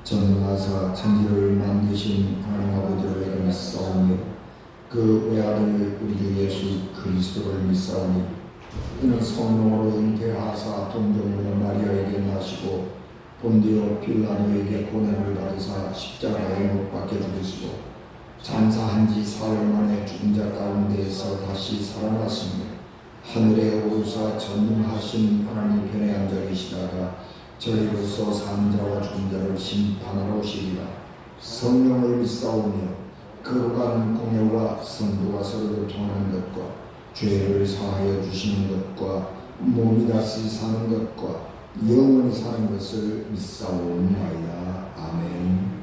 전능하사 천지를 만드신 하나님 아버지를 믿사오며 그 외아들 우리 주 예수 그리스도를 믿사오니 이는 성령으로 잉태하사 동정녀 마리아에게 나시고 본디오 빌라도에게 고난을 받으사 십자가에 못 박혀 죽으시고 장사한 지 사흘 만에 죽은 자 가운데에서 다시 살아났으며 하늘에 오르사 전능하신 하나님 편에 앉아 계시다가 저희로서 산 자와 죽은 자를 심판하러 오시리라. 성령을 믿사오며 거룩한 공예와 성도가 서로 통하는 것과 죄를 사하여 주시는 것과 몸이 다시 사는 것과 영원히 사는 것을 믿사오나이다. 아멘.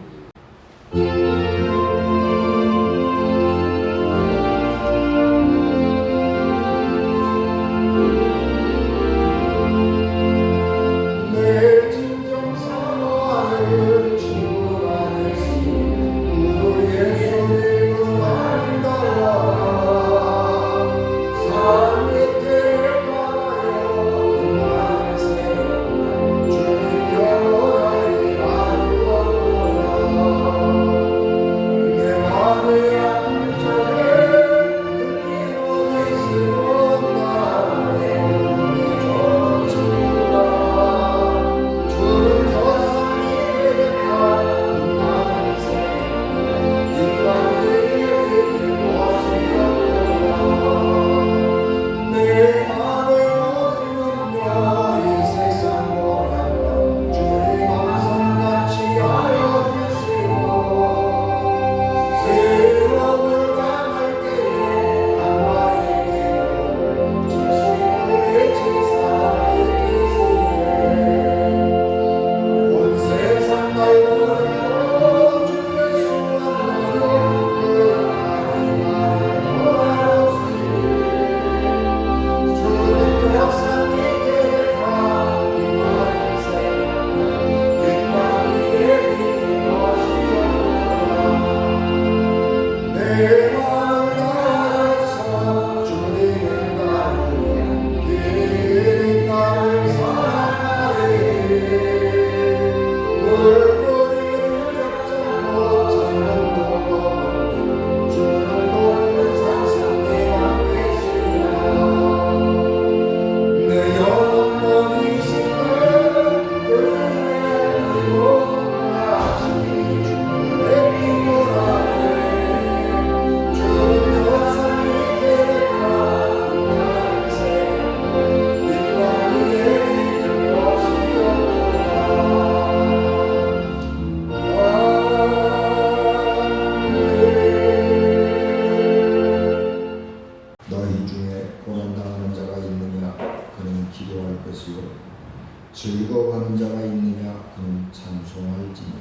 즐거워하는 자가 있느냐 그는 찬송할지니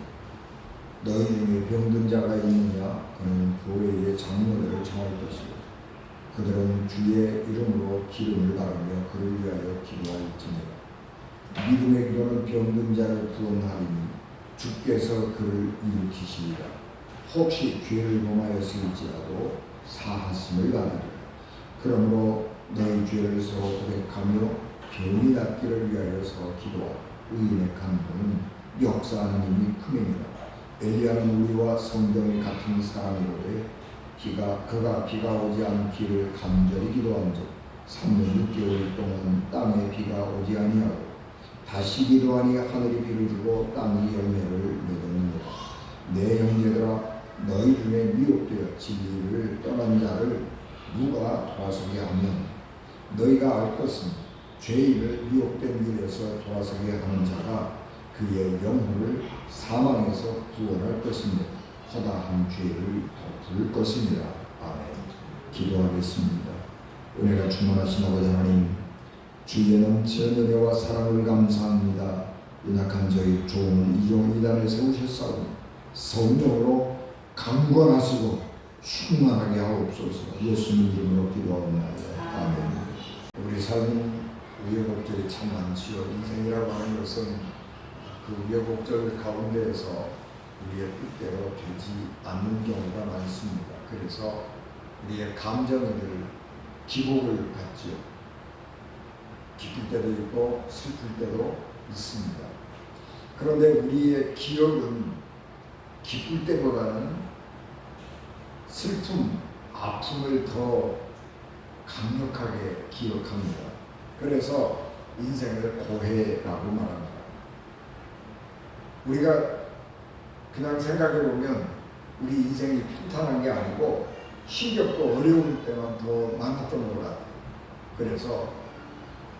너희 중에 병든 자가 있느냐 그는 교회의 장로들을 청할 것이고 그들은 주의 이름으로 기름을 바르며 그를 위하여 기도할지니라. 믿음의 기도는 병든 자를 구원하리니 주께서 그를 일으키시리라. 혹시 죄를 범하였을지라도 사하심을 받으리라. 그러므로 너희 죄를 서로 고백하며 병이 낫기를 위하여 서로 기도하라. 의인의 간구는 역사하는 힘이 크느니라. 엘리야는 우리와 성경이 같은 사람이로되 그가 비가 오지 않기를 간절히 기도한즉 3년 6개월 동안 땅에 비가 오지 아니하고 다시 기도하니 하늘이 비를 주고 땅이 열매를 맺었느니라. 내 형제들아 너희 중에 미혹되어 진리를 떠난 자를 누가 돌아서게 하면 너희가 알 것은 죄인을 미혹된 길에서 돌아서게 하는 자가 그의 영혼을 사망에서 구원할 것이며 허다한 죄를 덮을 것입니다. 아멘. 기도하겠습니다. 은혜가 충만하신 아버지 하나님, 주의 넘치는 은혜와 사랑을 감사합니다. 연약한 저희 종을 이종 이단에 세우셨사오니 성령으로 강권하시고 충만하게 하옵소서. 예수님 이름으로 기도하옵나이다. 아멘. 우리 삶은 우여곡절이 참 많지요. 인생이라고 하는 것은 그 우여곡절 가운데에서 우리의 뜻대로 되지 않는 경우가 많습니다. 그래서 우리의 감정을 기복을 갖지요. 기쁠 때도 있고 슬플 때도 있습니다. 그런데 우리의 기억은 기쁠 때보다는 슬픔, 아픔을 더 강력하게 기억합니다. 그래서 인생을 고해라고 말합니다. 우리가 그냥 생각해 보면 우리 인생이 평탄한 게 아니고 힘겹고 어려울 때만 더 많았던 것 같아요. 그래서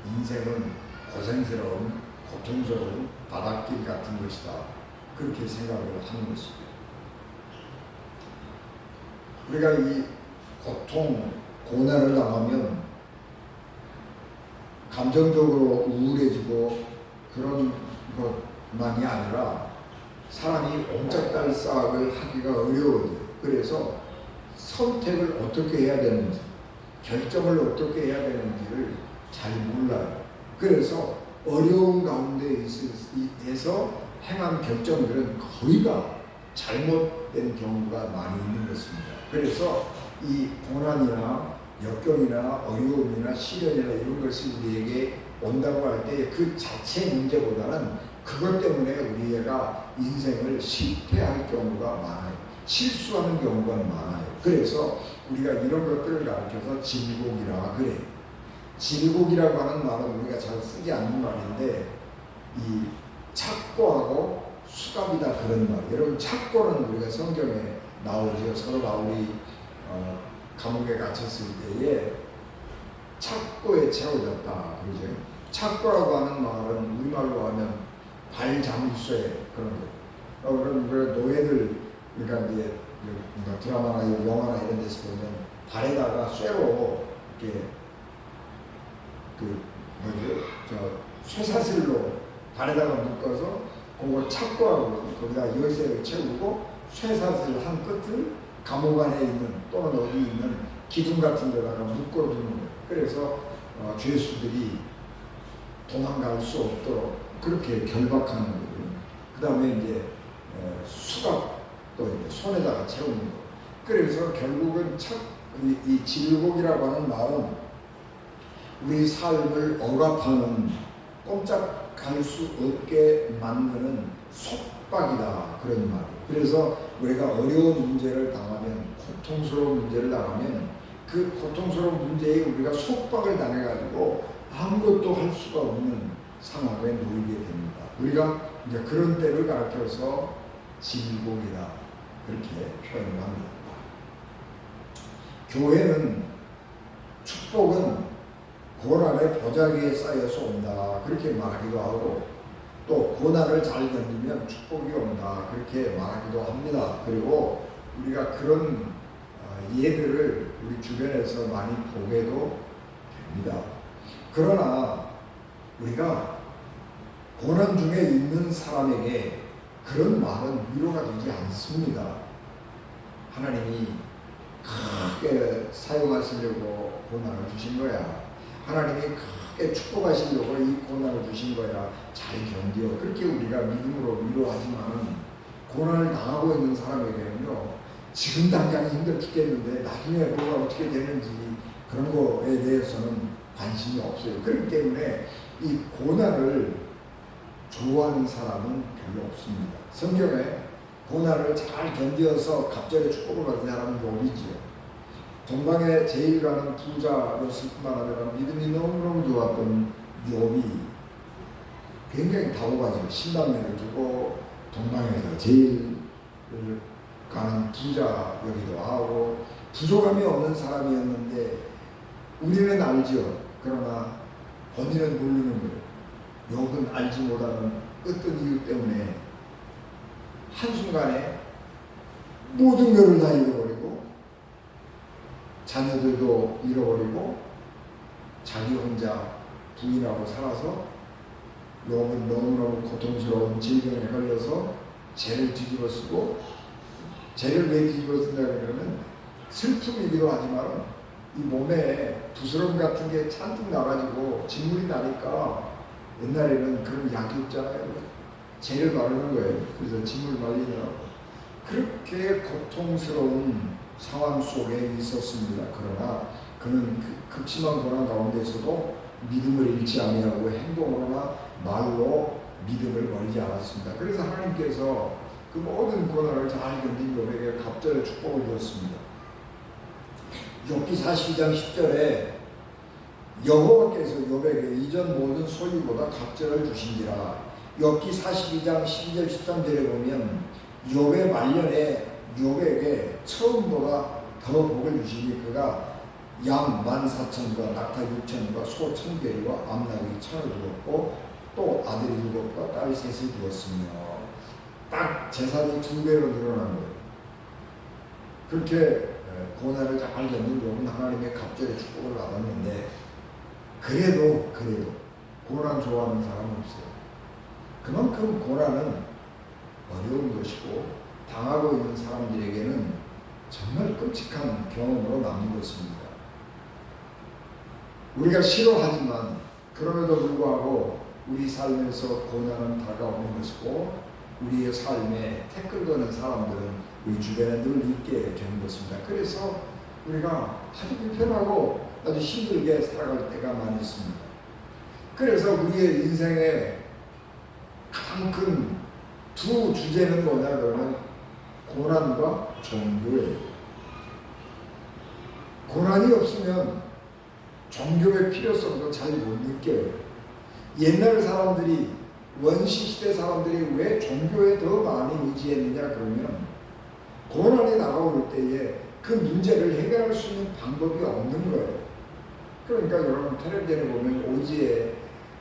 인생은 고생스러운, 고통스러운 바닷길 같은 것이다. 그렇게 생각을 하는 것입니다. 우리가 이 고통, 고난을 당하면 감정적으로 우울해지고 그런 것만이 아니라 사람이 옴짝달싹을 하기가 어려워져요. 그래서 선택을 어떻게 해야 되는지, 결정을 어떻게 해야 되는지를 잘 몰라요. 그래서 어려운 가운데에서 행한 결정들은 거의 다 잘못된 경우가 많이 있는 것입니다. 그래서 이 고난이나 역경이나 어려움이나 시련이나 이런 것이 우리에게 온다고 할 때 그 자체 문제보다는 그것 때문에 우리가 인생을 실패할 경우가 많아요. 실수하는 경우가 많아요. 그래서 우리가 이런 것들을 가르쳐서 질곡이라 그래요. 질곡이라고 하는 말은 우리가 잘 쓰지 않는 말인데 이 착고하고 수갑이다 그런 말. 여러분 착고는 우리가 성경에 나오죠. 사도 바울이 감옥에 갇혔을 때에 착고에 채워졌다 그러죠. 착고라고 하는 말은 우리말로 하면 발장쇠 그런 거. 그런 노예들 그러니까 이제 드라마나 영화나 이런 데서 보면 발에다가 쇠로 이렇게 쇠사슬로 발에다가 묶어서 그걸 착고하고 거기다 열쇠를 채우고 쇠사슬 한 끝을 감옥 안에 있는 또는 어디 있는 기둥 같은 데다가 묶어두는 거예요. 그래서 죄수들이 도망갈 수 없도록 그렇게 결박하는 거예요. 그 다음에 이제 수갑도 이제 손에다가 채우는 거예요. 그래서 결국은 이 질곡이라고 하는 말은 우리 삶을 억압하는 꼼짝할 수 없게 만드는 속박이다 그런 말. 그래서 우리가 어려운 문제를 당하면 고통스러운 문제를 당하면 그 고통스러운 문제에 우리가 속박을 당해가지고 아무것도 할 수가 없는 상황에 놓이게 됩니다. 우리가 이제 그런 때를 가르쳐서 질곡이다 그렇게 표현을 합니다. 교회는 축복은 고난의 보자기에 쌓여서 온다 그렇게 말하기도 하고 또 고난을 잘 견디면 축복이 온다 그렇게 말하기도 합니다. 그리고 우리가 그런 예들을 우리 주변에서 많이 보게도 됩니다. 그러나 우리가 고난 중에 있는 사람에게 그런 말은 위로가 되지 않습니다. 하나님이 크게 사용하시려고 고난을 주신 거야. 하나님이 크게 축복하시려고 이 고난을 주신 거야. 잘 견뎌. 그렇게 우리가 믿음으로 위로하지만 고난을 당하고 있는 사람에게는요. 지금 당장 힘들어 죽겠는데 나중에 뭐가 어떻게 되는지 그런 거에 대해서는 관심이 없어요. 그렇기 때문에 이 고난을 좋아하는 사람은 별로 없습니다. 성경에 고난을 잘 견뎌서 갑자기 축복을 받은 사람은 욥이지요. 동방에 제일 가는 부자였을 뿐만 아니라 믿음이 너무너무 좋았던 욥이 굉장히 다고가지고 신남매를 두고 동방에서 제일 가는 부자여기도 하고 부족함이 없는 사람이었는데 우리는 알죠. 그러나 본인은 모르는 거예요. 욥은 알지 못하는 어떤 이유 때문에 한순간에 모든 것을 다 잃어버리고 자녀들도 잃어버리고 자기 혼자 부인하고 살아서 욥은 너무너무 고통스러운 질병에 걸려서 죄를 뒤집어 쓰고 죄를 왜 뒤집어 쓴다고 그러면 슬픔이기도 하지만 이 몸에 부스럼 같은 게 잔뜩 나가지고 진물이 나니까 옛날에는 그런 약이 없잖아요. 죄를 바르는 거예요. 그래서 진물 말리느라고 그렇게 고통스러운 상황 속에 있었습니다. 그러나 그는 극심한 고난 가운데서도 믿음을 잃지 아니하고 행동으로나 말로 믿음을 버리지 않았습니다. 그래서 하나님께서 그 모든 고난을 잘 견딘 욥에게 갑절의 축복을 주었습니다. 욥기 42장 10절에 여호와께서 욥에게 이전 모든 소유보다 갑절을 주신지라. 욥기 42장 12절 13절에 보면 욥의 말년에 욥에게 처음보다 더 복을 주시니 그가 양 14,000과 낙타 6,000과 소 1,000개리와 암나귀 1,000을 주었고 또 아들 7과 딸 3을 주었으며 딱 재산이 2배로 늘어난 거예요. 그렇게 고난을 잘 견딘 욥은 하나님의 갑절의 축복을 받았는데 그래도 고난 좋아하는 사람은 없어요. 그만큼 고난은 어려운 것이고 당하고 있는 사람들에게는 정말 끔찍한 경험으로 남는 것입니다. 우리가 싫어하지만 그럼에도 불구하고 우리 삶에서 고난은 다가오는 것이고 우리의 삶에 태클 거는 사람들은 우리 주변에 늘 있게 되는 것입니다. 그래서 우리가 아주 불편하고 아주 힘들게 살아갈 때가 많이 있습니다. 그래서 우리의 인생의 가장 큰 두 주제는 뭐냐 그러면 고난과 종교예요. 고난이 없으면 종교의 필요성도 잘 못 느껴요. 옛날 사람들이 원시시대 사람들이 왜 종교에 더 많이 의지했느냐 그러면 고난이 다가올 때에 그 문제를 해결할 수 있는 방법이 없는 거예요. 그러니까 여러분 텔레비전에 보면 오지에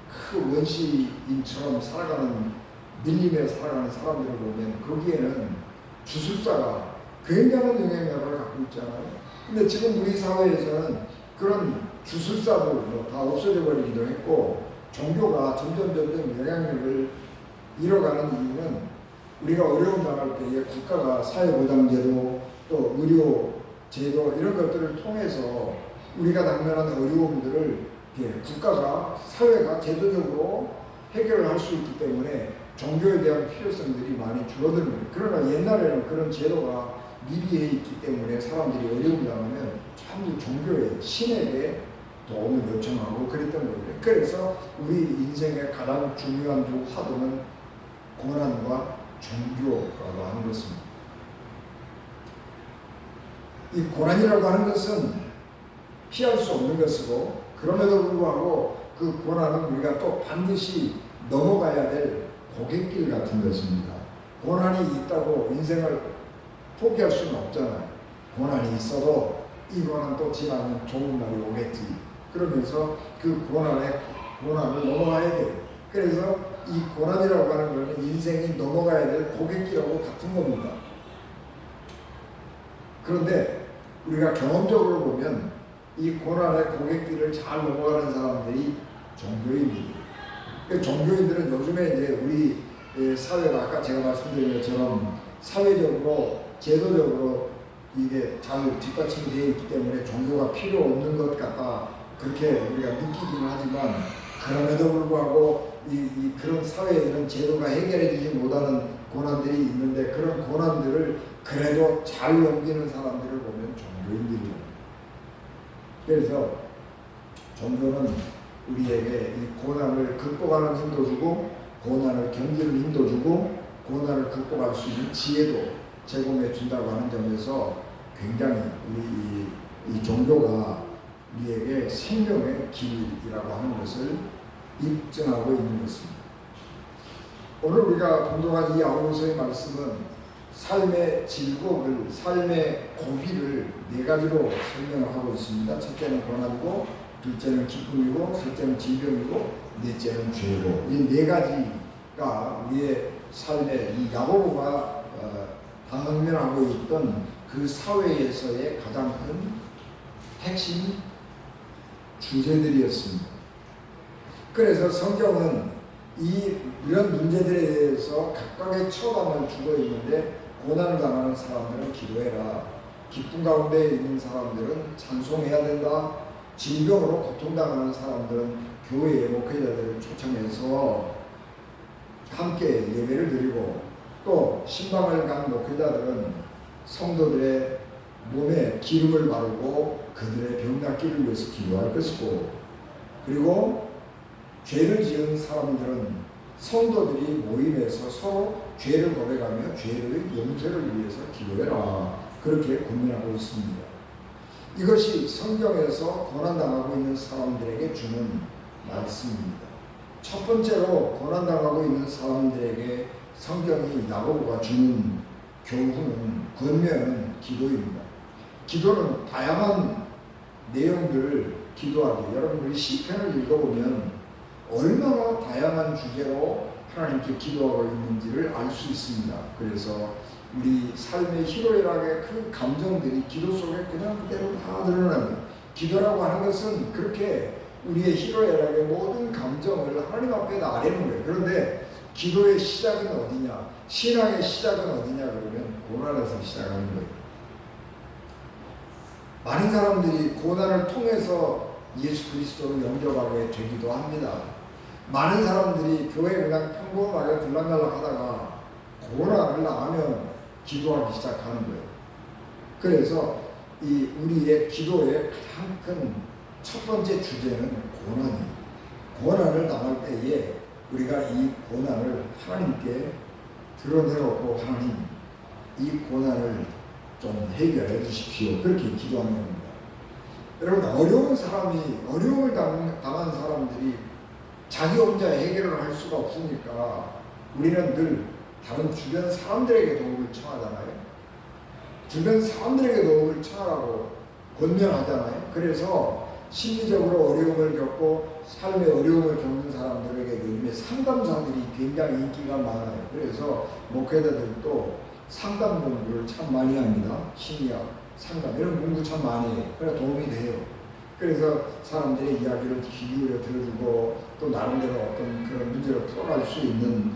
그 원시인처럼 살아가는 밀림에 살아가는 사람들을 보면 거기에는 주술사가 굉장한 영향력을 갖고 있잖아요. 근데 지금 우리 사회에서는 그런 주술사도 다 없어져 버리기도 했고 종교가 점점 영향력을 잃어가는 이유는 우리가 어려움 당할 때에 국가가 사회보장제도 또 의료제도 이런 것들을 통해서 우리가 당면한 어려움들을 국가가 사회가 제도적으로 해결을 할 수 있기 때문에 종교에 대한 필요성들이 많이 줄어드는 거예요. 그러나 옛날에는 그런 제도가 미비해 있기 때문에 사람들이 어려움 당하면 전부 종교에 신에게 도움을 요청하고 그랬던 거예요. 그래서 우리 인생의 가장 중요한 두 화두는 고난과 종교라고 하는 것입니다. 이 고난이라고 하는 것은 피할 수 없는 것이고 그럼에도 불구하고 그 고난은 우리가 또 반드시 넘어가야 될 고갯길 같은 것입니다. 고난이 있다고 인생을 포기할 수는 없잖아요. 고난이 있어도 이 고난 또 지나면 좋은 날이 오겠지. 그러면서 그 고난을 넘어가야 돼요. 그래서 이 고난이라고 하는 것은 인생이 넘어가야 될 고갯길하고 같은 겁니다. 그런데 우리가 경험적으로 보면 이 고난의 고갯길을 잘 넘어가는 사람들이 종교인들이에요. 종교인들은 요즘에 이제 우리 사회가 아까 제가 말씀드린 것처럼 사회적으로 제도적으로 이게 잘 뒷받침이 되어 있기 때문에 종교가 필요 없는 것 같다 그렇게 우리가 느끼기는 하지만 그럼에도 불구하고 그런 사회에 이런 제도가 해결해주지 못하는 고난들이 있는데 그런 고난들을 그래도 잘 넘기는 사람들을 보면 종교인들이에요. 그래서 종교는 우리에게 이 고난을 극복하는 힘도 주고 고난을 견디는 힘도 주고 고난을 극복할 수 있는 지혜도 제공해 준다고 하는 점에서 굉장히 우리 이 종교가 우리에게 생명의 길이라고 하는 것을 입증하고 있는 것입니다. 오늘 우리가 공동한 이 야고보서의 말씀은 삶의 질곡을, 삶의 고비를 4가지로 설명을 하고 있습니다. 첫째는 고난이고 둘째는 기쁨이고 셋째는 질병이고 넷째는 죄고 이 4가지가 우리의 삶의 이 야고보가 당면하고 있던 그 사회에서의 가장 큰 핵심 주제들이었습니다. 그래서 성경은 이런 문제들에 대해서 각각의 처방을 주고 있는데 고난을 당하는 사람들은 기도해라. 기쁨 가운데 있는 사람들은 찬송해야 된다. 질병으로 고통당하는 사람들은 교회의 목회자들을 초청해서 함께 예배를 드리고 또 신방을 간 목회자들은 성도들의 몸에 기름을 바르고 그들의 병 낫기를 위해서 기도할 것이고 그리고 죄를 지은 사람들은 성도들이 모임에서 서로 죄를 고백하며 죄를 용서를 위해서 기도해라. 그렇게 권면하고 있습니다. 이것이 성경에서 고난당하고 있는 사람들에게 주는 말씀입니다. 첫 번째로 고난당하고 있는 사람들에게 성경이 야고보가 주는 교훈은, 권면은 기도입니다. 기도는 다양한 내용들을 기도하기, 여러분들이 시편을 읽어보면 얼마나 다양한 주제로 하나님께 기도하고 있는지를 알 수 있습니다. 그래서 우리 삶의 희로애락의 그 감정들이 기도 속에 그냥 그대로 다 드러납니다. 기도라고 하는 것은 그렇게 우리의 희로애락의 모든 감정을 하나님 앞에 나르는 거예요. 그런데 기도의 시작은 어디냐? 신앙의 시작은 어디냐? 그러면 고난에서 시작하는 거예요. 많은 사람들이 고난을 통해서 예수 그리스도를 영접하게 되기도 합니다. 많은 사람들이 교회에 그냥 평범하게 들락날락 하다가 고난을 당하면 기도하기 시작하는 거예요. 그래서 이 우리의 기도의 가장 큰 첫 번째 주제는 고난이에요. 고난을 당할 때에 우리가 이 고난을 하나님께 드러내놓고, 하나님, 이 고난을 좀 해결해 주십시오. 그렇게 기도하는 겁니다. 여러분, 어려움을 당한 사람들이 자기 혼자 해결을 할 수가 없으니까 우리는 늘 다른 주변 사람들에게 도움을 청하잖아요. 주변 사람들에게 도움을 청하라고 권면하잖아요. 그래서 심리적으로 어려움을 겪고 삶의 어려움을 겪는 사람들에게 요즘에 상담사들이 굉장히 인기가 많아요. 그래서 목회자들도 상담 공부를 참 많이 합니다. 심리학, 상담 이런 공부 참 많이 해요. 그래서 도움이 돼요. 그래서 사람들의 이야기를 귀 기울여 들어주고 또 나름대로 어떤 그런 문제를 풀어갈 수 있는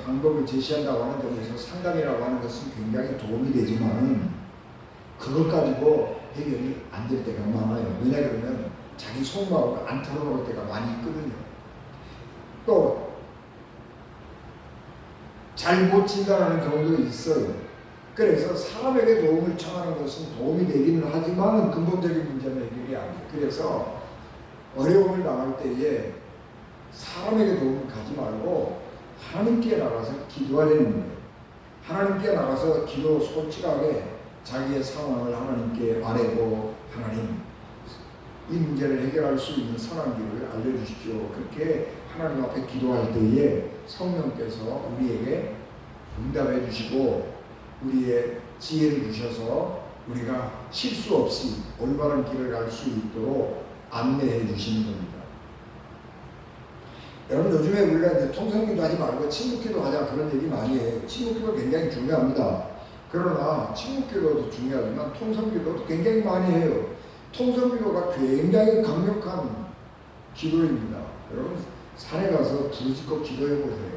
방법을 제시한다고 하는데, 그래서 상담이라고 하는 것은 굉장히 도움이 되지만 그것 가지고 해결이 안 될 때가 많아요. 왜냐 그러면 자기 속마음을 안 털어놓을 때가 많이 있거든요. 또 잘 못 진단하는 경우도 있어요. 그래서 사람에게 도움을 청하는 것은 도움이 되기는 하지만 근본적인 문제는 해결이 안 돼요. 그래서 어려움을 당할 때에 사람에게 도움을 가지 말고 하나님께 나가서 기도하려는 거예요. 하나님께 나가서 기도 솔직하게 자기의 상황을 하나님께 말하고, 하나님, 이 문제를 해결할 수 있는 선한 길을 알려주십시오. 그렇게 하나님 앞에 기도할 때에 성령께서 우리에게 응답해 주시고 우리의 지혜를 주셔서 우리가 실수 없이 올바른 길을 갈 수 있도록 안내해 주시는 겁니다. 여러분, 요즘에 우리가 이제 통성기도 하지 말고 침묵기도 하자 그런 얘기 많이 해요. 침묵기도 굉장히 중요합니다. 그러나 침묵기도도 중요하지만 통성기도도 굉장히 많이 해요. 통성기도가 굉장히 강력한 기도입니다. 여러분, 산에 가서 부르짖고 기도해 보세요.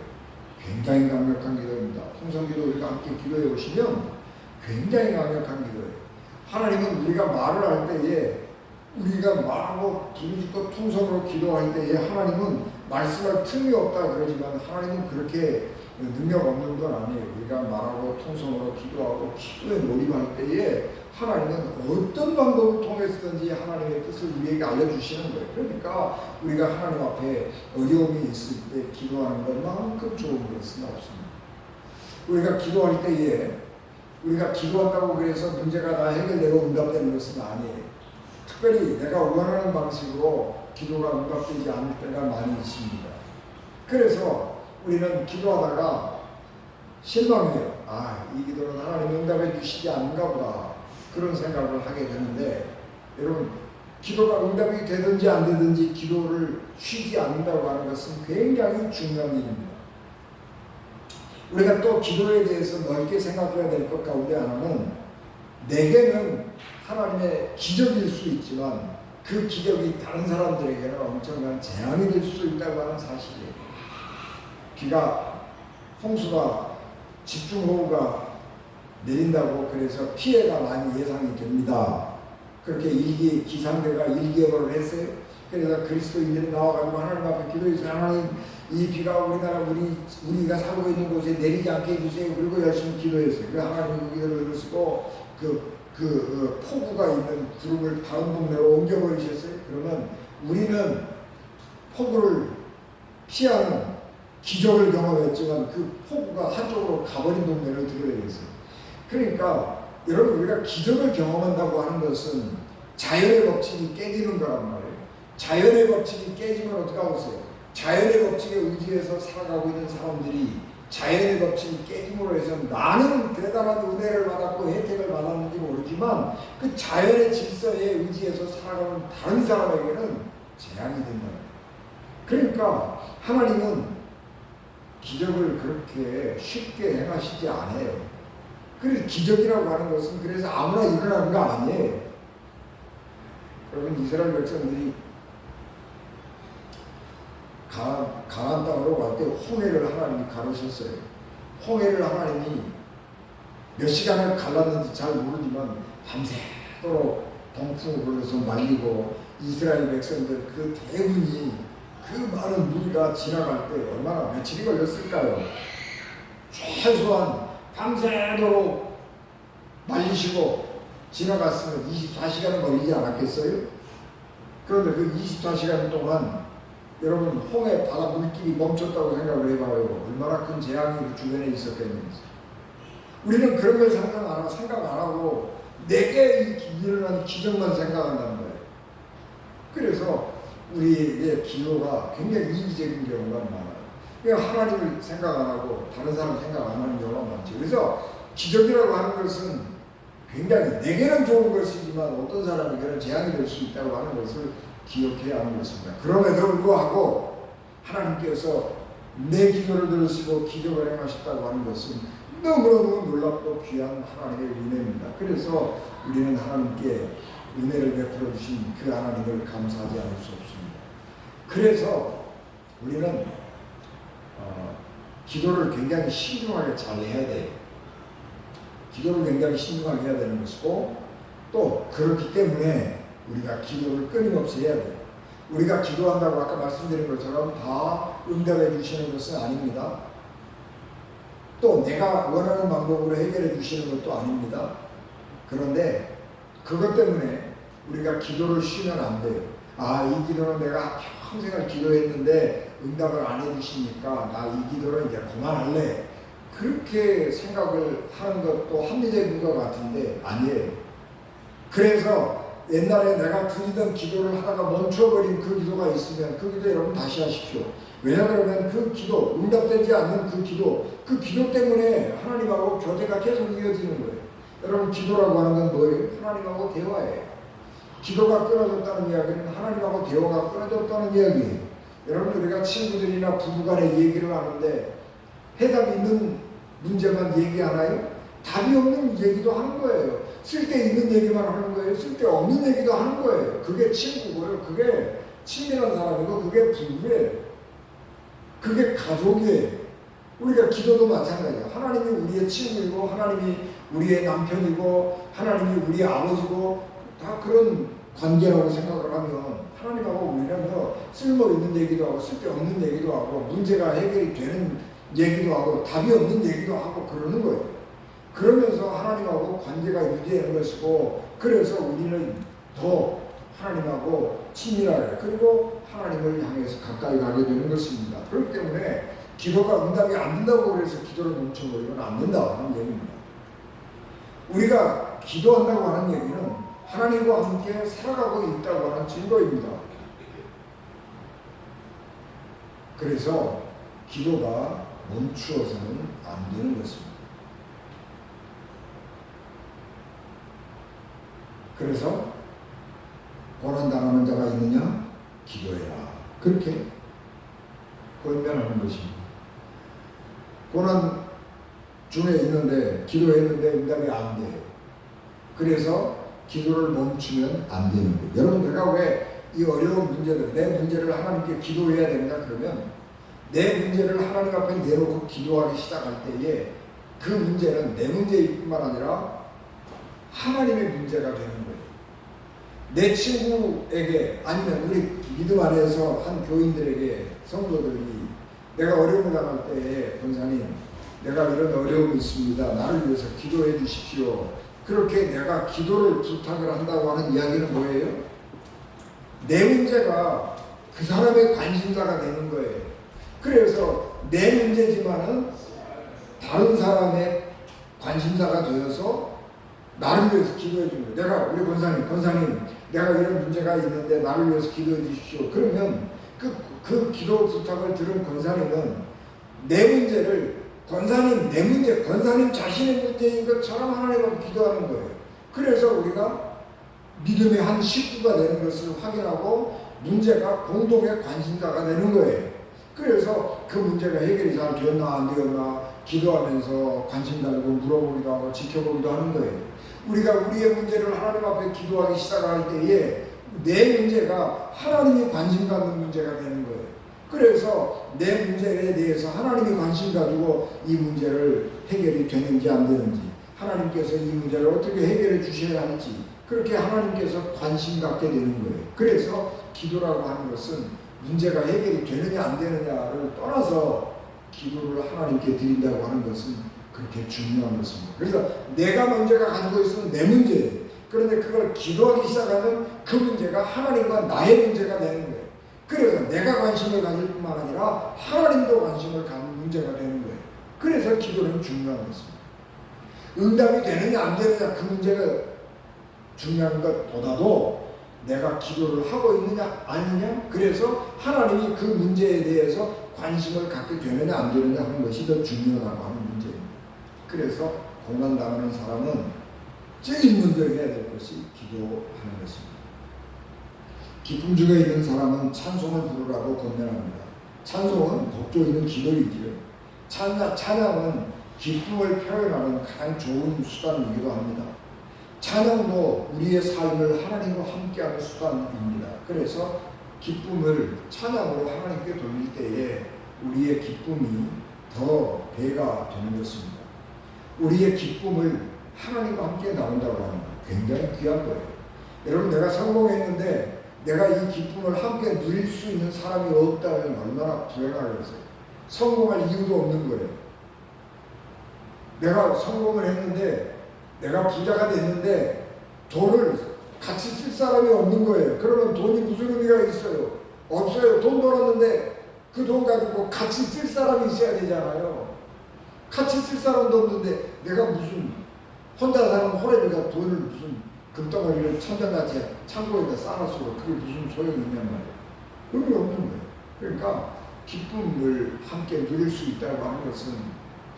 굉장히 강력한 기도입니다. 통성기도 우리가 함께 기도해 보시면 굉장히 강력한 기도예요. 하나님은 우리가 말을 할 때에, 우리가 말하고 부르짖고 통성으로 기도할 때에 하나님은 말씀할 틈이 없다 그러지만 하나님은 그렇게 능력 없는 건 아니에요. 우리가 말하고 통성으로 기도하고 기도에 몰입할 때에 하나님은 어떤 방법을 통해서든지 하나님의 뜻을 우리에게 알려주시는 거예요. 그러니까 우리가 하나님 앞에 어려움이 있을 때 기도하는 것만큼 좋은 것은 없습니다. 우리가 기도할 때에 우리가 기도한다고 그래서 문제가 다 해결되고 응답되는 것은 아니에요. 특별히 내가 원하는 방식으로 기도가 응답되지 않을 때가 많이 있습니다. 그래서 우리는 기도하다가 실망해요. 이 기도는 하나님 응답해 주시지 않는가 보다. 그런 생각을 하게 되는데, 여러분, 기도가 응답이 되든지 안 되든지 기도를 쉬지 않는다고 하는 것은 굉장히 중요한 일입니다. 우리가 또 기도에 대해서 넓게 생각해야 될 것 가운데 하나는, 내게는 하나님의 기적일 수 있지만 그 기적이 다른 사람들에게는 엄청난 재앙이 될 수 있다고 하는 사실이에요. 홍수가, 집중호우가 내린다고 그래서 피해가 많이 예상이 됩니다. 그렇게 기상대가 일기예보를 했어요. 그래서 그리스도인들이 나와가지고 하나님 앞에 기도해서, 하나님, 이 비가 우리가 살고 있는 곳에 내리지 않게 해주세요. 그리고 열심히 기도했어요. 그 하나님이 기도를 들으시고 폭우가 있는 구름을 다른 동네로 옮겨버리셨어요. 그러면 우리는 폭우를 피하는 기적을 경험했지만 그 폭우가 한쪽으로 가버린 동네를 들여다녔어요. 그러니까 여러분, 우리가 기적을 경험한다고 하는 것은 자연의 법칙이 깨지는 거란 말이에요. 자연의 법칙이 깨지면 어떻게 하겠어요? 자연의 법칙에 의지해서 살아가고 있는 사람들이 자연의 법칙이 깨짐으로 해서 나는 대단한 은혜를 받았고 혜택을 받았는지 모르지만 그 자연의 질서에 의지해서 살아가는 다른 사람에게는 재앙이 된다. 그러니까 하나님은 기적을 그렇게 쉽게 행하시지 않아요. 그래서 기적이라고 하는 것은 그래서 아무나 일어나는 거 아니에요. 여러분, 이스라엘 백성들이 가나안 땅으로 갈 때 홍해를 하나님이 가르셨어요. 홍해를 하나님이 몇 시간을 갈랐는지 잘 모르지만 밤새도록 동풍을 불러서 말리고 이스라엘 백성들 그 대군이 그 많은 무리가 지나갈 때 얼마나 며칠이 걸렸을까요? 최소한 밤새도록 말리시고 지나갔으면 24시간은 걸리지 않았겠어요? 그런데 그 24시간 동안 여러분, 홍해 바다 물길이 멈췄다고 생각을 해봐요. 얼마나 큰 재앙이 그 주변에 있었겠는지. 우리는 그런 걸 생각 안 하고 내게 일어난 기적만 생각한다는 거예요. 그래서 우리의 기도가 굉장히 이기적인 경우가 많아요. 그냥 하나님을 생각 안 하고 다른 사람 생각 안 하는 경우가 많죠. 그래서 기적이라고 하는 것은 굉장히 내게는 좋은 것이지만 어떤 사람에게는 재앙이 될 수 있다고 하는 것을 기억해야 하는 것입니다. 그럼에도 불구하고 하나님께서 내 기도를 들으시고 기적을 행하셨다고 하는 것은 너무너무 놀랍고 귀한 하나님의 은혜입니다. 그래서 우리는 하나님께 은혜를 베풀어 주신 그 하나님을 감사하지 않을 수 없습니다. 그래서 우리는 기도를 굉장히 신중하게 잘 해야 돼요. 기도를 굉장히 신중하게 해야 되는 것이고, 또 그렇기 때문에 우리가 기도를 끊임없이 해야 돼요. 우리가 기도한다고 아까 말씀드린 것처럼 다 응답해 주시는 것은 아닙니다. 또 내가 원하는 방법으로 해결해 주시는 것도 아닙니다. 그런데 그것 때문에 우리가 기도를 쉬면 안 돼요. 이 기도는 내가 평생을 기도했는데 응답을 안 해주시니까 나 이 기도를 이제 그만할래. 그렇게 생각을 하는 것도 합리적인 것 같은데 아니에요. 그래서 옛날에 내가 드리던 기도를 하다가 멈춰버린 그 기도가 있으면 그 기도 여러분 다시 하십시오. 왜냐 그러면 그 기도, 응답되지 않는 그 기도 때문에 하나님하고 교제가 계속 이어지는 거예요. 여러분, 기도라고 하는 건 뭐예요? 하나님하고 대화예요. 기도가 끊어졌다는 이야기는 하나님하고 대화가 끊어졌다는 이야기예요. 여러분, 우리가 친구들이나 부부간에 얘기를 하는데 해답 있는 문제만 얘기하나요? 답이 없는 얘기도 하는 거예요. 쓸데있는 얘기만 하는 거예요. 쓸데없는 얘기도 하는 거예요. 그게 친구고요. 그게 친밀한 사람이고 그게 부부예요. 그게 가족이에요. 우리가 기도도 마찬가지예요. 하나님이 우리의 친구이고 하나님이 우리의 남편이고 하나님이 우리의 아버지고 다 그런 관계라고 생각을 하면 하나님하고 우리는 쓸모있는 얘기도 하고 쓸데없는 얘기도 하고 문제가 해결이 되는 얘기도 하고 답이 없는 얘기도 하고 그러는 거예요. 그러면서 하나님하고 관계가 유지되는 것이고, 그래서 우리는 더 하나님하고 친밀하게 그리고 하나님을 향해서 가까이 가게 되는 것입니다. 그렇기 때문에 기도가 응답이 안 된다고 해서 기도를 멈춰버리면 안 된다는 얘기입니다. 우리가 기도한다고 하는 얘기는 하나님과 함께 살아가고 있다고 하는 증거입니다. 그래서 기도가 멈추어서는 안 되는 것입니다. 그래서 고난당하는 자가 있느냐? 기도해라. 그렇게 권면하는 것입니다. 고난 중에 있는데 기도했는데 응답이 안 돼요. 그래서 기도를 멈추면 안 되는 거예요. 여러분, 내가 왜 이 어려운 문제들, 내 문제를 하나님께 기도해야 되느냐? 그러면 내 문제를 하나님 앞에 내놓고 기도하기 시작할 때에 그 문제는 내 문제일 뿐만 아니라 하나님의 문제가 되는 거예요. 내 친구에게 아니면 우리 믿음 안에서 한 교인들에게, 성도들이 내가 어려움을 당할 때에 권사님, 내가 이런 어려움이 있습니다. 나를 위해서 기도해 주십시오. 그렇게 내가 기도를 부탁을 한다고 하는 이야기는 뭐예요? 내 문제가 그 사람의 관심사가 되는 거예요. 그래서 내 문제지만은 다른 사람의 관심사가 되어서 나를 위해서 기도해 주는 거예요. 내가 우리 권사님 내가 이런 문제가 있는데 나를 위해서 기도해 주십시오. 그러면 그 기도 부탁을 들은 권사님은 내 문제를 권사님 내 문제, 권사님 자신의 문제인 것처럼 하나님 앞에 기도하는 거예요. 그래서 우리가 믿음의 한 식구가 되는 것을 확인하고 문제가 공동의 관심사가 되는 거예요. 그래서 그 문제가 해결이 잘 되었나 안 되었나 기도하면서 관심 가지고 물어보기도 하고 지켜보기도 하는 거예요. 우리가 우리의 문제를 하나님 앞에 기도하기 시작할 때에 내 문제가 하나님이 관심 갖는 문제가 되는 거예요. 그래서 내 문제에 대해서 하나님이 관심 가지고 이 문제를 해결이 되는지 안 되는지, 하나님께서 이 문제를 어떻게 해결해 주셔야 할지 그렇게 하나님께서 관심 갖게 되는 거예요. 그래서 기도라고 하는 것은 문제가 해결이 되느냐 안 되느냐를 떠나서 기도를 하나님께 드린다고 하는 것은 그렇게 중요한 것입니다. 그래서 내가 문제가 가지고 있으면 내 문제예요. 그런데 그걸 기도하기 시작하면 그 문제가 하나님과 나의 문제가 되는 거예요. 그래서 내가 관심을 가질 뿐만 아니라 하나님도 관심을 갖는 문제가 되는 거예요. 그래서 기도는 중요한 것입니다. 응답이 되느냐 안 되느냐 그 문제가 중요한 것보다도 내가 기도를 하고 있느냐 아니냐, 그래서 하나님이 그 문제에 대해서 관심을 갖게 되느냐 안 되느냐 하는 것이 더 중요하다고 하는 문제입니다. 그래서 고난당하는 사람은 제일 먼저 해야 될 것이 기도하는 것입니다. 기쁨 중에 있는 사람은 찬송을 부르라고 권면합니다. 찬송은 독조 있는 기도이지요. 찬양은 기쁨을 표현하는 가장 좋은 수단이기도 합니다. 찬양도 우리의 삶을 하나님과 함께하는 수단입니다. 그래서 기쁨을 찬양으로 하나님께 돌릴 때에 우리의 기쁨이 더 배가 되는 것입니다. 우리의 기쁨을 하나님과 함께 나온다고 하는 것 굉장히 귀한 거예요. 여러분, 내가 성공했는데 내가 이 기쁨을 함께 누릴 수 있는 사람이 없다면 얼마나 불행하겠어요. 성공할 이유도 없는 거예요. 내가 성공을 했는데 내가 부자가 됐는데 돈을 같이 쓸 사람이 없는 거예요. 그러면 돈이 무슨 의미가 있어요? 없어요. 돈 벌었는데 그 돈 가지고 같이 쓸 사람이 있어야 되잖아요. 같이 쓸 사람도 없는데 내가 무슨 혼자 사는 호래비가 돈을 무슨 금덩어리를 천장같이 창고에다 쌓아놨어. 그게 무슨 소용이 있냔 말이에요. 의미 없는 거예요. 그러니까 기쁨을 함께 누릴 수 있다고 하는 것은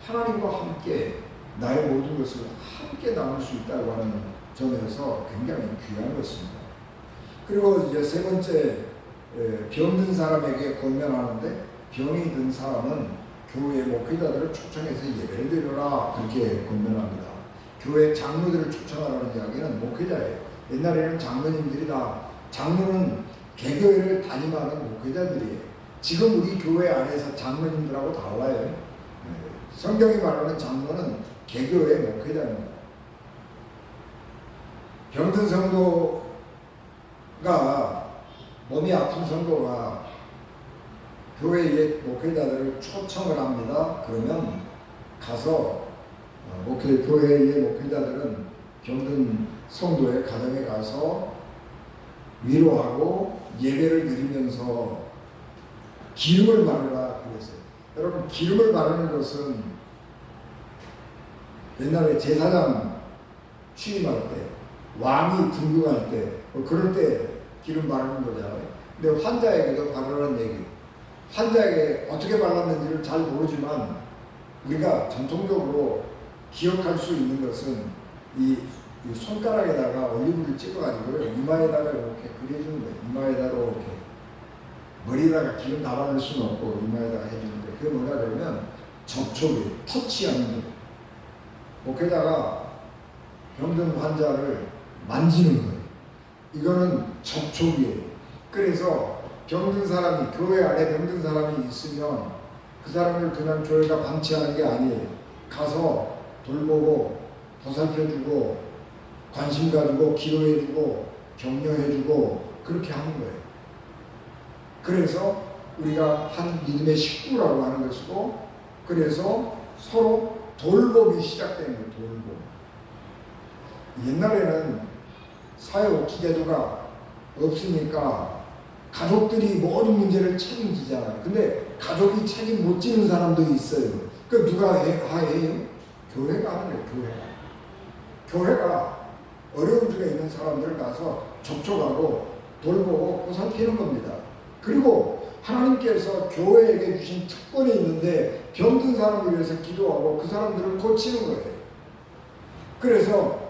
하나님과 함께 나의 모든 것을 함께 나눌 수 있다고 하는 점에서 굉장히 귀한 것입니다. 그리고 이제 세 번째, 병든 사람에게 권면하는데, 병이 든 사람은 교회 목회자들을 초청해서 예배를 드려라 그렇게 권면합니다. 교회 장로들을 초청하라는 이야기는 목회자예요. 옛날에는 장로님들이 다, 장로는 개교회를 담임하는 목회자들이에요. 지금 우리 교회 안에서 장로님들하고 다 와요. 성경이 말하는 장로는 개교회 목회자입니다. 병든 성도가, 몸이 아픈 성도가 교회의 목회자들을 초청을 합니다. 그러면 가서 교회의 목회자들은 병든 성도의 가정에 가서 위로하고 예배를 드리면서 기름을 바르라 그랬어요. 여러분, 기름을 바르는 것은 옛날에 제사장 취임할 때, 왕이 등극할 때, 그럴 때 기름 바르는 거잖아요. 근데 환자에게도 바르라는 얘기. 환자에게 어떻게 발랐는지를 잘 모르지만 우리가 전통적으로 기억할 수 있는 것은 이 손가락에다가 올리브를 찍어가지고 이마에다가 이렇게 그려주는 거예요. 이마에다가 이렇게. 머리에다가 기름 다 바를 수는 없고 이마에다가 해주는데, 그게 뭐냐 그러면 접촉이에요. 터치하는 거예요. 목회자가 병든 환자를 만지는 거예요. 이거는 접촉이에요. 그래서 병든 사람이, 교회 안에 병든 사람이 있으면 그 사람을 그냥 교회가 방치하는 게 아니에요. 가서 돌보고 보살펴주고 관심 가지고 기도해주고 격려해주고 그렇게 하는 거예요. 그래서 우리가 한 믿음의 식구라고 하는 것이고, 그래서 서로 돌봄이 시작되는 거예요. 돌봄. 옛날에는 사회복지제도가 없으니까 가족들이 모든 문제를 책임지잖아요. 근데 가족이 책임 못 지는 사람도 있어요. 그 누가 해요? 교회가 하는 거예요. 교회가 어려운 중에 있는 사람들 가서 접촉하고 돌보고 보살피는 겁니다. 그리고 하나님께서 교회에게 주신 특권이 있는데 병든 사람을 위해서 기도하고 그 사람들을 고치는 거예요. 그래서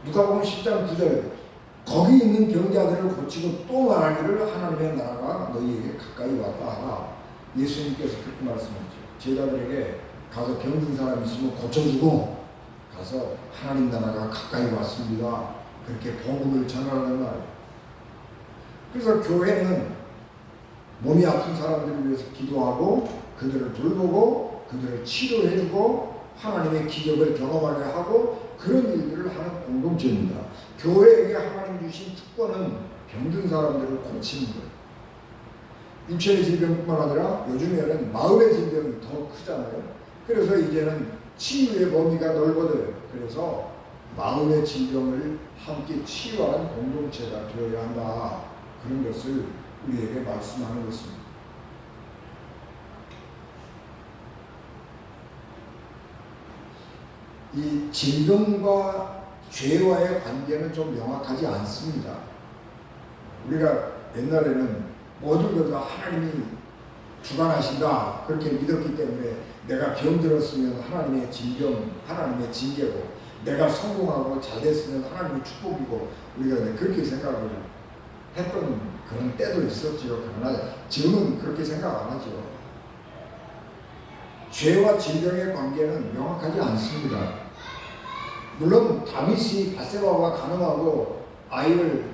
누가복음 10장 9절 거기 있는 병자들을 고치고 또 말하기를 하나님의 나라가 너희에게 가까이 왔다 하라. 예수님께서 그렇게 말씀하셨죠. 제자들에게 가서 병든 사람 있으면 고쳐주고 가서 하나님 나라가 가까이 왔습니다. 그렇게 복음을 전하는 말이에요. 그래서 교회는 몸이 아픈 사람들을 위해서 기도하고 그들을 돌보고 그들을 치료해주고 하나님의 기적을 경험하게 하고 그런 일들을 하는 공동체입니다. 교회에게 하나님 주신 특권은 병든 사람들을 고치는 거예요. 육체의 질병뿐만 아니라 요즘에는 마음의 질병이 더 크잖아요. 그래서 이제는 치유의 범위가 넓어져요. 그래서 마음의 질병을 함께 치유하는 공동체가 되어야 한다. 그런 것을 우리에게 말씀하는 것입니다. 이 질병과 죄와의 관계는 좀 명확하지 않습니다. 우리가 옛날에는 모든 것 다 하나님이 주관하신다 그렇게 믿었기 때문에 내가 병들었으면 하나님의 질병, 하나님의 징계고 내가 성공하고 잘 됐으면 하나님의 축복이고 우리가 그렇게 생각을 했던 그런 때도 있었죠. 그러나 지금은 그렇게 생각 안 하죠. 죄와 질병의 관계는 명확하지 않습니다. 물론 다윗이 밧세바와 간음하고 아이를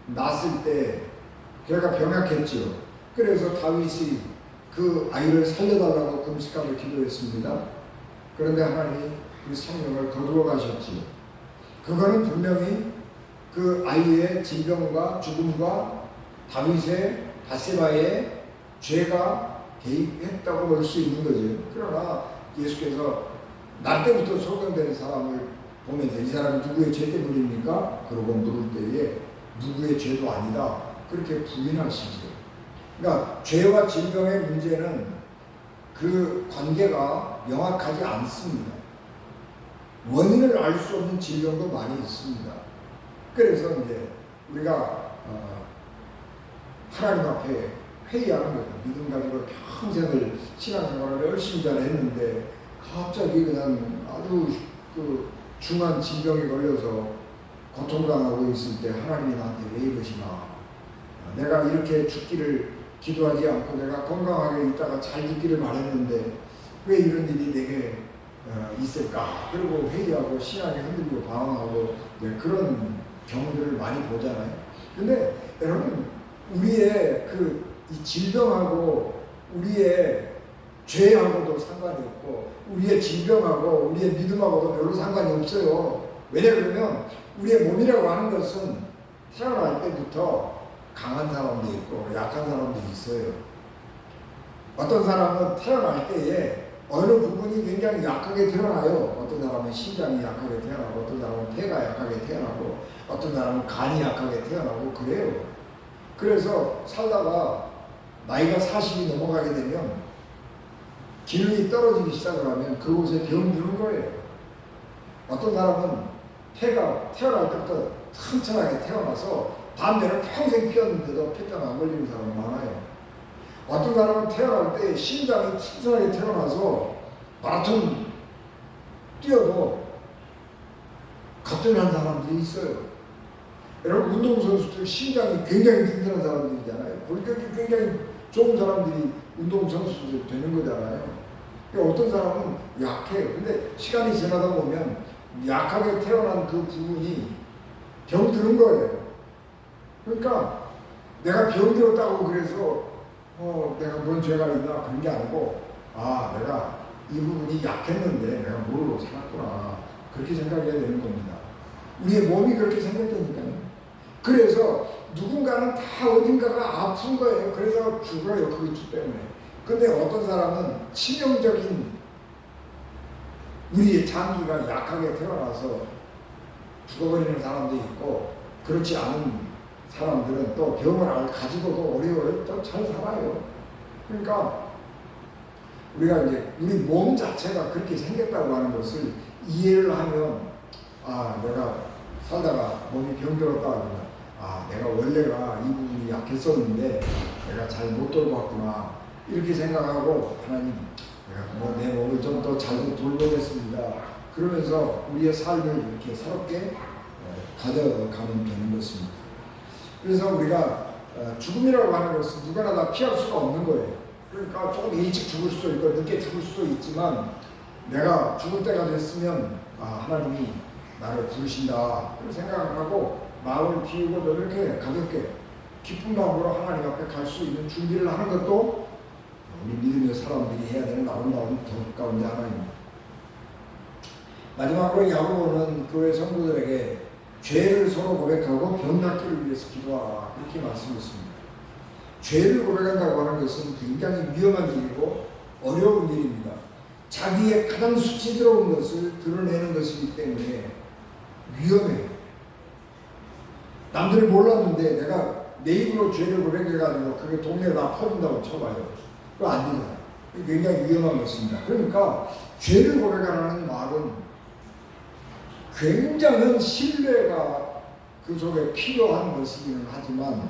낳았을 때 걔가 병약했죠. 그래서 다윗이 그 아이를 살려달라고 금식하며 기도했습니다. 그런데 하나님이 그 생명을 거두어 가셨지요. 그거는 분명히 그 아이의 질병과 죽음과 다윗의 밧세바의 죄가 개입했다고 볼 수 있는 거죠. 그러나 예수께서 날 때부터 소경된 사람을 보면서 이 사람이 누구의 죄 때문입니까? 그러고 물을 때에 누구의 죄도 아니다. 그렇게 부인하시죠. 그러니까 죄와 질병의 문제는 그 관계가 명확하지 않습니다. 원인을 알 수 없는 질병도 많이 있습니다. 그래서 이제 우리가 하나님 앞에 회의하는 거예요. 믿음 가지고 평생을 신앙생활을 열심히 잘 했는데 갑자기 그냥 아주 그 중한 질병에 걸려서 고통당하고 있을 때 하나님이 나한테 왜 이러시나. 내가 이렇게 죽기를 기도하지 않고 내가 건강하게 있다가 잘 죽기를 바랬는데 왜 이런 일이 내게 있을까. 그리고 회의하고 신앙이 흔들리고 방황하고 그런 경우들을 많이 보잖아요. 근데 여러분 우리의 이 질병하고 우리의 죄하고도 상관이 없고 우리의 질병하고 우리의 믿음하고도 별로 상관이 없어요. 왜냐하면 우리의 몸이라고 하는 것은 태어날 때부터 강한 사람도 있고 약한 사람도 있어요. 어떤 사람은 태어날 때에 어느 부분이 굉장히 약하게 태어나요. 어떤 사람은 심장이 약하게 태어나고 어떤 사람은 폐가 약하게 태어나고 어떤 사람은 간이 약하게 태어나고 그래요. 그래서 살다가 나이가 40이 넘어가게 되면 기능이 떨어지기 시작을 하면 그곳에 병드는 거예요. 어떤 사람은 폐가 태어날 때부터 튼튼하게 태어나서 담배를 평생 피웠는데도 폐병 안 걸리는 사람이 많아요. 어떤 사람은 태어날 때 심장이 튼튼하게 태어나서 마라톤 뛰어도 거뜬한 사람들이 있어요. 여러분 운동선수들 심장이 굉장히 튼튼한 사람들이잖아요. 골격이 굉장히 좋은 사람들이 운동선수들 되는 거잖아요. 그러니까 어떤 사람은 약해요. 근데 시간이 지나다 보면 약하게 태어난 그 부분이 병드는 거예요. 그러니까 내가 병들었다고 그래서 내가 뭔 죄가 있나 그런 게 아니고 내가 이 부분이 약했는데 내가 모르고 살았구나 그렇게 생각해야 되는 겁니다. 우리의 몸이 그렇게 생겼다니까요. 그래서 누군가는 다 어딘가가 아픈 거예요. 그래서 죽어요. 그 주 때문에. 근데 어떤 사람은 치명적인 우리의 장기가 약하게 태어나서 죽어버리는 사람도 있고 그렇지 않은 사람들은 또 병을 가지고도 오래오래 또 잘 살아요. 그러니까 우리가 이제 우리 몸 자체가 그렇게 생겼다고 하는 것을 이해를 하면 내가 살다가 몸이 병들었다 그러면 내가 원래가 이 부분이 약했었는데 내가 잘 못 돌봤구나 이렇게 생각하고 하나님 내가 내 몸을 좀 더 잘 돌보겠습니다. 그러면서 우리의 삶을 이렇게 새롭게 가져가면 되는 것입니다. 그래서 우리가 죽음이라고 하는 것은 누구나 다 피할 수가 없는 거예요. 그러니까 조금 일찍 죽을 수도 있고 늦게 죽을 수도 있지만 내가 죽을 때가 됐으면 하나님이 나를 부르신다 그런 생각을 하고 마음을 비우고 이렇게 가볍게 기쁜 마음으로 하나님 앞에 갈 수 있는 준비를 하는 것도 우리 믿음의 사람들이 해야 되는 아름다운 덕 가운데 하나입니다. 마지막으로 야고보는 교회 성도들에게 죄를 서로 고백하고 병 낫기를 위해서 기도하라 그렇게 말씀했습니다. 죄를 고백한다고 하는 것은 굉장히 위험한 일이고 어려운 일입니다. 자기의 가장 수치스러운 것을 드러내는 것이기 때문에 위험해요. 남들이 몰랐는데 내가 내 입으로 죄를 고백해가지고 그게 동네에 다 퍼진다고 쳐봐요. 그거 안 되잖아요. 굉장히 위험한 것입니다. 그러니까 죄를 고백하라는 말은 굉장한 신뢰가 그 속에 필요한 것이기는 하지만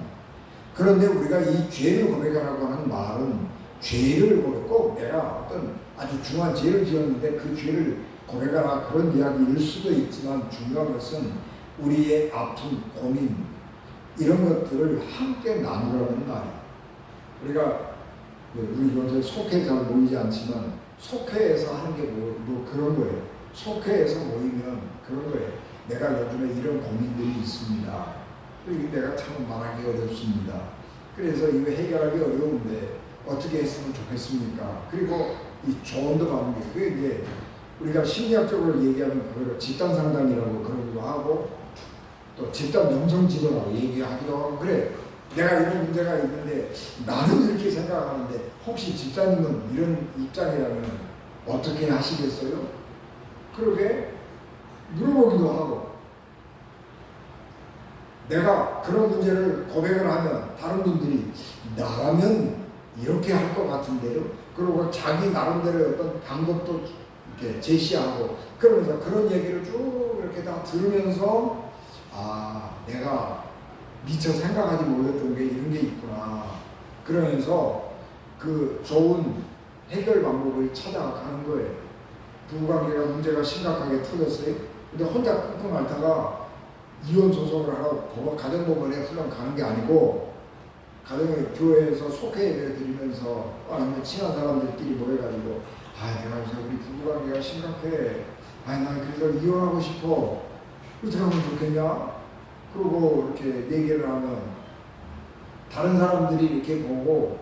그런데 우리가 이 죄를 고백하라고 하는 말은 죄를 고백, 꼭 내가 어떤 아주 중한 죄를 지었는데 그 죄를 고백하라 그런 이야기일 수도 있지만 중요한 것은 우리의 아픔, 고민 이런 것들을 함께 나누라는 말이에요. 우리가 우리 요새 속회 잘 모이지 않지만 속회에서 하는 게 뭐 그런 거예요. 속회에서 모이면 그런 거예요. 내가 요즘에 이런 고민들이 있습니다. 내가 참 말하기 어렵습니다. 그래서 이거 해결하기 어려운데 어떻게 했으면 좋겠습니까? 그리고 이 조언도 받는 게 그게 이제 우리가 심리학적으로 얘기하면 그걸 집단 상담이라고 그러기도 하고 또 집단 영성 지도라고 얘기하기도 하고 그래. 내가 이런 문제가 있는데 나는 이렇게 생각하는데 혹시 집사님은 이런 입장이라면 어떻게 하시겠어요? 그렇게 물어보기도 하고 내가 그런 문제를 고백을 하면 다른 분들이 나라면 이렇게 할 것 같은데요. 그리고 자기 나름대로의 어떤 방법도 이렇게 제시하고 그러면서 그런 얘기를 쭉 이렇게 다 들으면서 내가 미처 생각하지 못했던 게 이런 게 있구나. 그러면서 그 좋은 해결 방법을 찾아가는 거예요. 부부관계가 문제가 심각하게 터졌어요. 근데 혼자 끙끙 앓다가 이혼 소송을 하러 가정법원에 그냥 가는 게 아니고 가정의 교회에서 속회 예배를 드리면서 아니면 친한 사람들끼리 모여가지고 내가 요새 우리 부부관계가 심각해. 난 그래서 이혼하고 싶어. 어떻게 하면 좋겠냐? 그러고 이렇게 얘기를 하면 다른 사람들이 이렇게 보고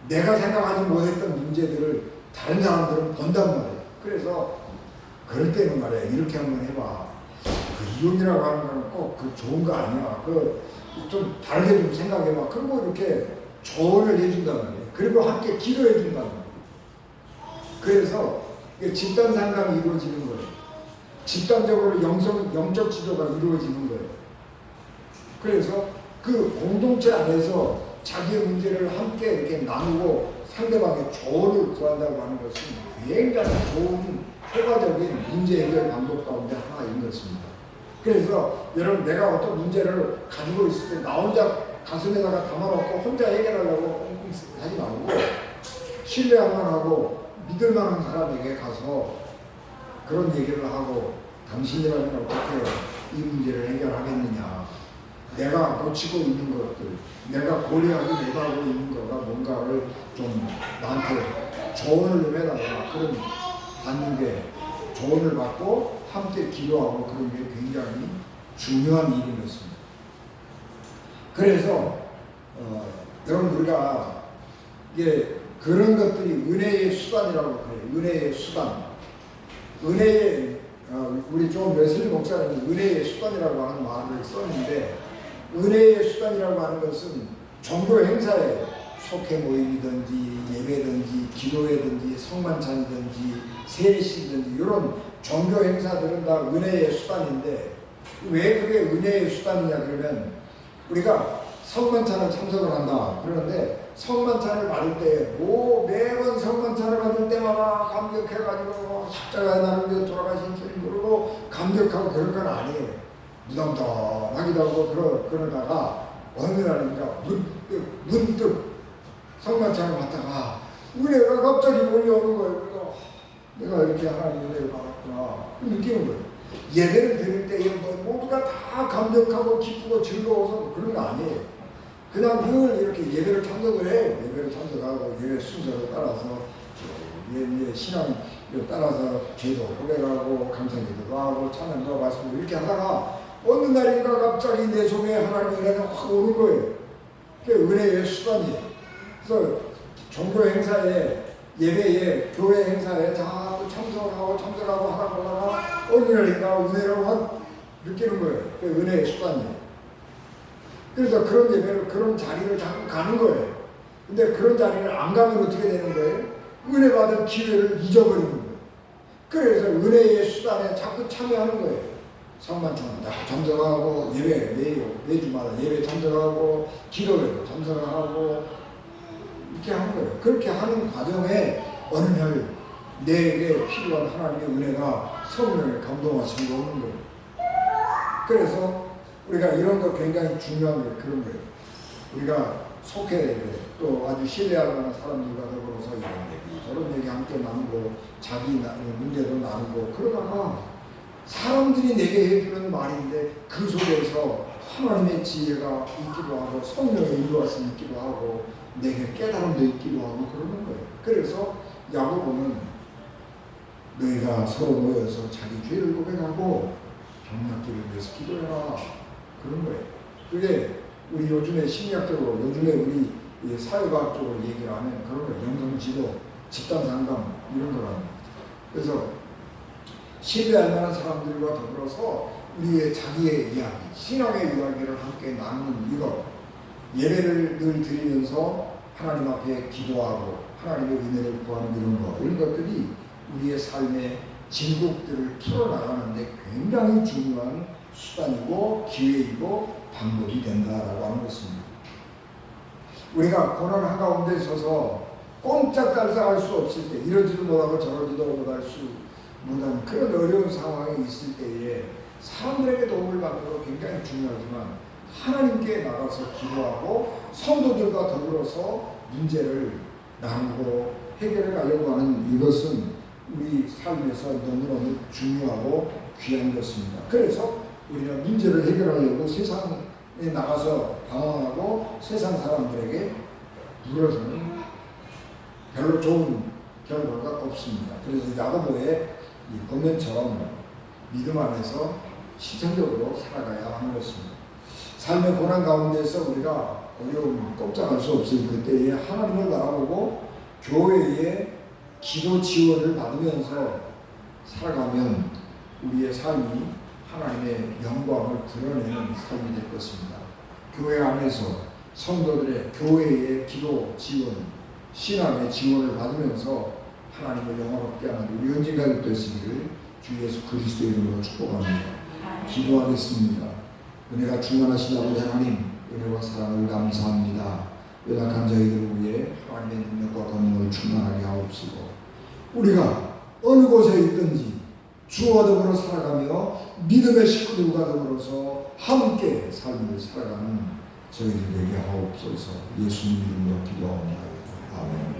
내가 생각하지 못했던 문제들을 다른 사람들은 본단 말이에요. 그래서 그럴 때는 말이야 이렇게 한번 해봐. 그 이혼이라고 하는 건 꼭 그 좋은 거 아니야. 그 좀 다르게 좀 생각해봐. 그리고 이렇게 조언을 해준단 말이에요. 그리고 함께 기도해준단 말이에요. 그래서 집단 상담이 이루어지는 거예요. 집단적으로 영적 지도가 이루어지는 거예요. 그래서 그 공동체 안에서 자기의 문제를 함께 이렇게 나누고 상대방의 조언을 구한다고 하는 것은 굉장히 좋은 효과적인 문제 해결 방법 가운데 하나인 것입니다. 그래서 여러분 내가 어떤 문제를 가지고 있을 때 나 혼자 가슴에다가 담아놓고 혼자 해결하려고 꽁꽁 하지 말고 신뢰할 만하고 믿을 만한 사람에게 가서 그런 얘기를 하고 당신이라면 어떻게 이 문제를 해결하겠느냐. 내가 놓치고 있는 것들, 내가 고려하지 못하고 있는 거가 뭔가를 좀 나한테 조언을 좀 해달라. 그런 받는 게 조언을 받고 함께 기도하고 그런 게 굉장히 중요한 일인 것입니다. 그래서 여러분 우리가 이게 그런 것들이 은혜의 수단이라고 그래요. 은혜의 수단. 은혜의 우리 좀 웨슬리 목사님이 은혜의 수단이라고 하는 말을 썼는데 은혜의 수단이라고 하는 것은 종교 행사에 속회 모임이든지 예배든지 기도회든지 성만찬이든지 세례식이든지 이런 종교 행사들은 다 은혜의 수단인데 왜 그게 은혜의 수단이냐 그러면 우리가 성만찬을 참석을 한다. 그러는데 성만찬을 받을 때 매번 성만찬을 받을 때마다 감격해가지고 십자가에 나를 위해 돌아가신 줄 모르고 감격하고 그런 건 아니에요. 무덤덤하기도 하고 그러다가 어느 날인가 문득 성만찬을 받다가 은혜가 갑자기 몰려오는 거예요. 그래서 내가 이렇게 하나님 은혜를 받았구나 느끼는 거예요. 예배를 드릴 때 모두가 다 감격하고 기쁘고 즐거워서 그런 거 아니에요. 그냥 늘 이렇게 예배를 참석을 해요. 예배를 참석하고 예배 순서를 따라서 신앙을 따라서 기도 고백하고 감사기도도 하고 찬양도 말씀도 이렇게 하다가 어느 날인가 갑자기 내 속에 하나님의 은혜가 확 오는 거예요. 그게 은혜의 수단이에요. 그래서 종교 행사에 예배에 교회 행사에 자꾸 참석하고 하다 보다가 어느 날인가 은혜를 확 느끼는 거예요. 그게 은혜의 수단이에요. 그래서 그런 예배를 그런 자리를 자꾸 가는 거예요. 근데 그런 자리를 안 가면 어떻게 되는 거예요? 은혜 받을 기회를 잊어버리는 거예요. 그래서 은혜의 수단에 자꾸 참여하는 거예요. 성만찬 자꾸 참석하고 예배 매주마다 예배 참석하고 기도회도 참석하고 이렇게 하는 거예요. 그렇게 하는 과정에 어느 날 내게 필요한 하나님의 은혜가 성령의 감동하심이 오는 거예요. 그래서 우리가 이런 거 굉장히 중요한 게 그런 거예요. 우리가 속해 또 아주 신뢰할 만한 사람들과 더불어서 이런 얘기 저런 얘기 함께 나누고 자기 문제도 나누고 그러다가 사람들이 내게 해주는 말인데 그 속에서 하나님의 지혜가 있기도 하고 성령의 인도하심이 있기도 하고 내게 깨달음도 있기도 하고 그러는 거예요. 그래서 야고보는 너희가 서로 모여서 자기 죄를 고백하고 병낫기를 위해서 기도해라 그런 거예요. 그게 우리 요즘에 심리학적으로 요즘에 우리 사회과학적으로 얘기를 하면 그런 거예요. 영성지도, 집단상담 이런 거라는 거예요. 그래서 신뢰할 만한 사람들과 더불어서 우리의 자기의 이야기, 신앙의 이야기를 함께 나누는 이것 예배를 늘 드리면서 하나님 앞에 기도하고 하나님의 은혜를 구하는 이런 것들이 우리의 삶의 진국들을 풀어나가는데 굉장히 중요한 수단이고 기회이고 방법이 된다라고 하는 것입니다. 우리가 고난 한가운데 서서 꼼짝달싹할 수 없을 때 이러지도 못하고 저러지도 못할 수 못한 그런 어려운 상황에 있을 때에 사람들에게 도움을 받는 거 굉장히 중요하지만 하나님께 나가서 기도하고 성도들과 더불어서 문제를 나누고 해결해 가려고 하는 이것은 우리 삶에서 너무너무 중요하고 귀한 것입니다. 그래서 우리는 문제를 해결하려고 세상에 나가서 방황하고 세상 사람들에게 물어서는 별로 좋은 결과가 없습니다. 그래서 야고보의 이 권면처럼 믿음 안에서 실천적으로 살아가야 하는 것입니다. 삶의 고난 가운데서 우리가 어려움 꼼짝할 수 없을 그때에 하나님을 바라보고 교회의 기도 지원을 받으면서 살아가면 우리의 삶이 하나님의 영광을 드러내는 삶이 될 것입니다. 교회 안에서 성도들의 교회의 기도 지원, 신앙의 지원을 받으면서 하나님을 영화롭게 하는 우리 언젠가 되시기를 주 예수 그리스도의 이름으로 축복합니다. 기도하겠습니다. 은혜가 충만하신 아버지 하나님, 은혜와 사랑을 감사합니다. 연약한 저희들을 위해 하나님의 능력과 권능을 충만하게 하옵시고 우리가 어느 곳에 있든지 주와 더불어 살아가며 믿음의 식구들과 더불어서 함께 삶을 살아가는 저희들 되게 하옵소서. 예수님 이름으로 기도합니다. 아멘.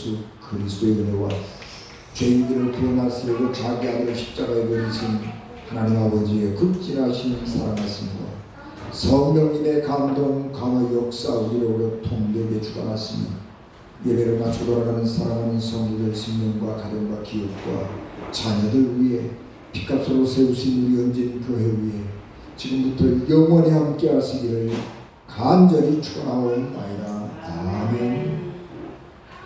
예수 그리스도의 은혜와 죄인들을 구원하시려고 자기 아들을 십자가에 버리신 하나님 아버지의 극진하신 사랑하심과 성령님의 감동 감화 역사 우리로 통되게 주관하시며 예배를 마쳐 돌아가는 사랑하는 성도들 생명과 가정과 기업과 자녀들 위해 피값으로 세우신 우리 언진 교회 위에 지금부터 영원히 함께 하시기를 간절히 축원하옵나이다. 아멘.